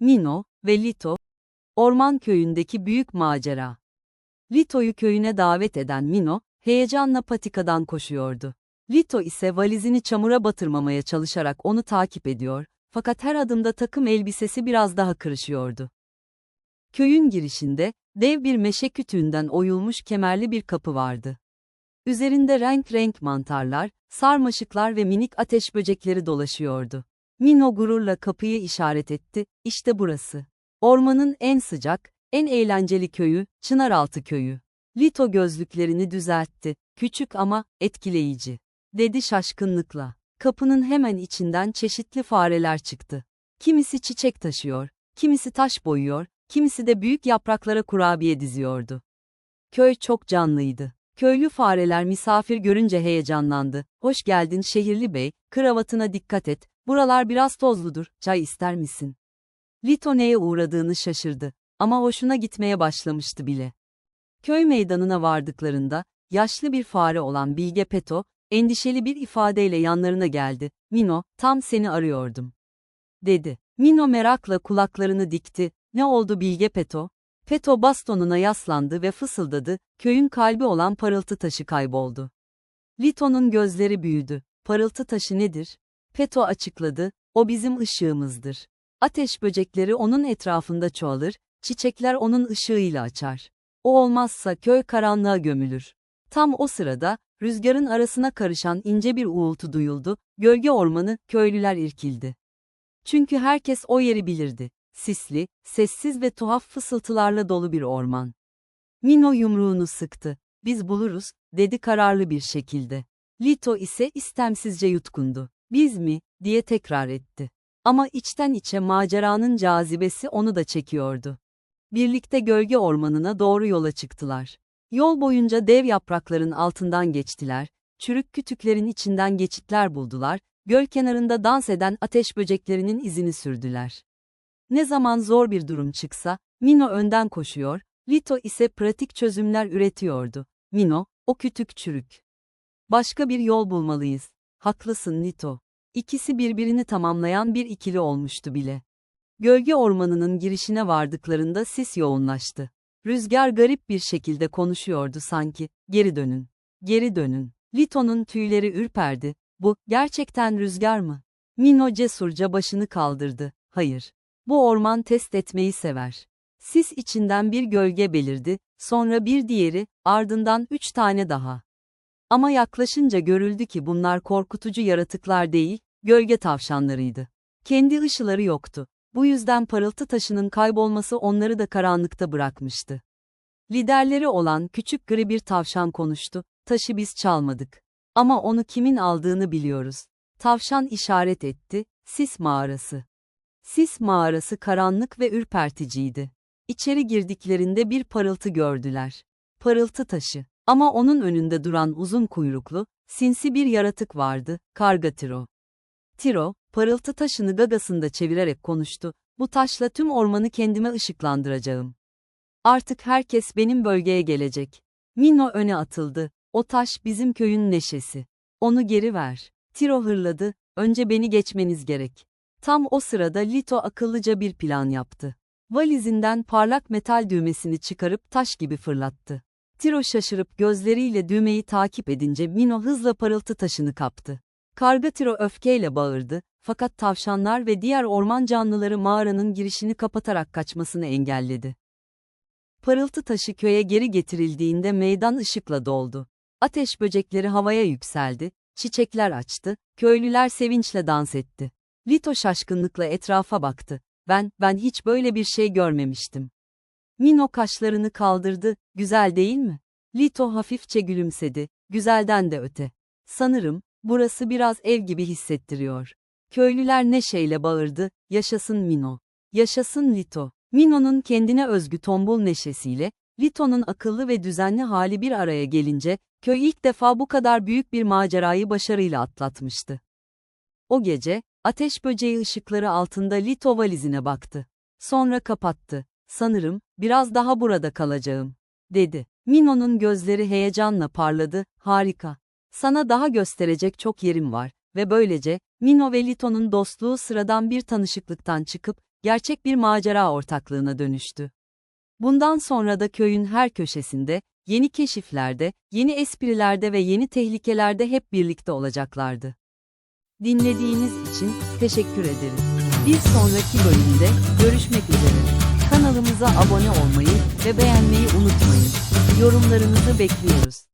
Mino ve Lito, orman köyündeki büyük macera. Lito'yu köyüne davet eden Mino, heyecanla patikadan koşuyordu. Lito ise valizini çamura batırmamaya çalışarak onu takip ediyor, fakat her adımda takım elbisesi biraz daha kırışıyordu. Köyün girişinde, dev bir meşe kütüğünden oyulmuş kemerli bir kapı vardı. Üzerinde renk renk mantarlar, sarmaşıklar ve minik ateş böcekleri dolaşıyordu. Mino gururla kapıyı işaret etti, işte burası. Ormanın en sıcak, en eğlenceli köyü, Çınaraltı köyü. Lito gözlüklerini düzeltti, küçük ama etkileyici, dedi şaşkınlıkla. Kapının hemen içinden çeşitli fareler çıktı. Kimisi çiçek taşıyor, kimisi taş boyuyor, kimisi de büyük yapraklara kurabiye diziyordu. Köy çok canlıydı. Köylü fareler misafir görünce heyecanlandı. Hoş geldin şehirli bey, kravatına dikkat et, buralar biraz tozludur, çay ister misin? Lito neye uğradığını şaşırdı. Ama hoşuna gitmeye başlamıştı bile. Köy meydanına vardıklarında, yaşlı bir fare olan Bilge Peto, endişeli bir ifadeyle yanlarına geldi. Mino, tam seni arıyordum, dedi. Mino merakla kulaklarını dikti. Ne oldu Bilge Peto? Peto bastonuna yaslandı ve fısıldadı, köyün kalbi olan parıltı taşı kayboldu. Lito'nun gözleri büyüdü. Parıltı taşı nedir? Peto açıkladı, o bizim ışığımızdır. Ateş böcekleri onun etrafında çoğalır, çiçekler onun ışığıyla açar. O olmazsa köy karanlığa gömülür. Tam o sırada, rüzgarın arasına karışan ince bir uğultu duyuldu, gölge ormanı, köylüler irkildi. Çünkü herkes o yeri bilirdi. Sisli, sessiz ve tuhaf fısıltılarla dolu bir orman. Mino yumruğunu sıktı. Biz buluruz, dedi kararlı bir şekilde. Lito ise istemsizce yutkundu. Biz mi, diye tekrar etti. Ama içten içe maceranın cazibesi onu da çekiyordu. Birlikte gölge ormanına doğru yola çıktılar. Yol boyunca dev yaprakların altından geçtiler, çürük kütüklerin içinden geçitler buldular, göl kenarında dans eden ateş böceklerinin izini sürdüler. Ne zaman zor bir durum çıksa, Mino önden koşuyor, Lito ise pratik çözümler üretiyordu. Mino, o kütük çürük. Başka bir yol bulmalıyız. Haklısın Lito. İkisi birbirini tamamlayan bir ikili olmuştu bile. Gölge ormanının girişine vardıklarında sis yoğunlaştı. Rüzgar garip bir şekilde konuşuyordu sanki, geri dönün, geri dönün. Lito'nun tüyleri ürperdi, bu, gerçekten rüzgar mı? Mino cesurca başını kaldırdı, hayır. Bu orman test etmeyi sever. Sis içinden bir gölge belirdi, sonra bir diğeri, ardından 3 tane daha. Ama yaklaşınca görüldü ki bunlar korkutucu yaratıklar değil, gölge tavşanlarıydı. Kendi ışıları yoktu. Bu yüzden parıltı taşının kaybolması onları da karanlıkta bırakmıştı. Liderleri olan küçük gri bir tavşan konuştu, taşı biz çalmadık. Ama onu kimin aldığını biliyoruz. Tavşan işaret etti, sis mağarası. Sis mağarası karanlık ve ürperticiydi. İçeri girdiklerinde bir parıltı gördüler. Parıltı taşı. Ama onun önünde duran uzun kuyruklu, sinsi bir yaratık vardı, karga Tiro. Tiro, parıltı taşını gagasında çevirerek konuştu, bu taşla tüm ormanı kendime ışıklandıracağım. Artık herkes benim bölgeye gelecek. Mino öne atıldı, o taş bizim köyün neşesi. Onu geri ver. Tiro hırladı, önce beni geçmeniz gerek. Tam o sırada Lito akıllıca bir plan yaptı. Valizinden parlak metal düğmesini çıkarıp taş gibi fırlattı. Tiro şaşırıp gözleriyle düğmeyi takip edince Mino hızla parıltı taşını kaptı. Karga Tiro öfkeyle bağırdı, fakat tavşanlar ve diğer orman canlıları mağaranın girişini kapatarak kaçmasını engelledi. Parıltı taşı köye geri getirildiğinde meydan ışıkla doldu. Ateş böcekleri havaya yükseldi, çiçekler açtı, köylüler sevinçle dans etti. Lito şaşkınlıkla etrafa baktı. Ben hiç böyle bir şey görmemiştim. Mino kaşlarını kaldırdı, güzel değil mi? Lito hafifçe gülümsedi, güzelden de öte. Sanırım, burası biraz ev gibi hissettiriyor. Köylüler neşeyle bağırdı, yaşasın Mino. Yaşasın Lito. Mino'nun kendine özgü tombul neşesiyle, Lito'nun akıllı ve düzenli hali bir araya gelince, köy ilk defa bu kadar büyük bir macerayı başarıyla atlatmıştı. O gece, ateş böceği ışıkları altında Lito valizine baktı. Sonra kapattı. Sanırım, biraz daha burada kalacağım, dedi. Mino'nun gözleri heyecanla parladı, harika. Sana daha gösterecek çok yerim var ve böylece, Mino ve Lito'nun dostluğu sıradan bir tanışıklıktan çıkıp, gerçek bir macera ortaklığına dönüştü. Bundan sonra da köyün her köşesinde, yeni keşiflerde, yeni esprilerde ve yeni tehlikelerde hep birlikte olacaklardı. Dinlediğiniz için teşekkür ederiz. Bir sonraki bölümde görüşmek üzere. Kanalımıza abone olmayı ve beğenmeyi unutmayın. Yorumlarınızı bekliyoruz.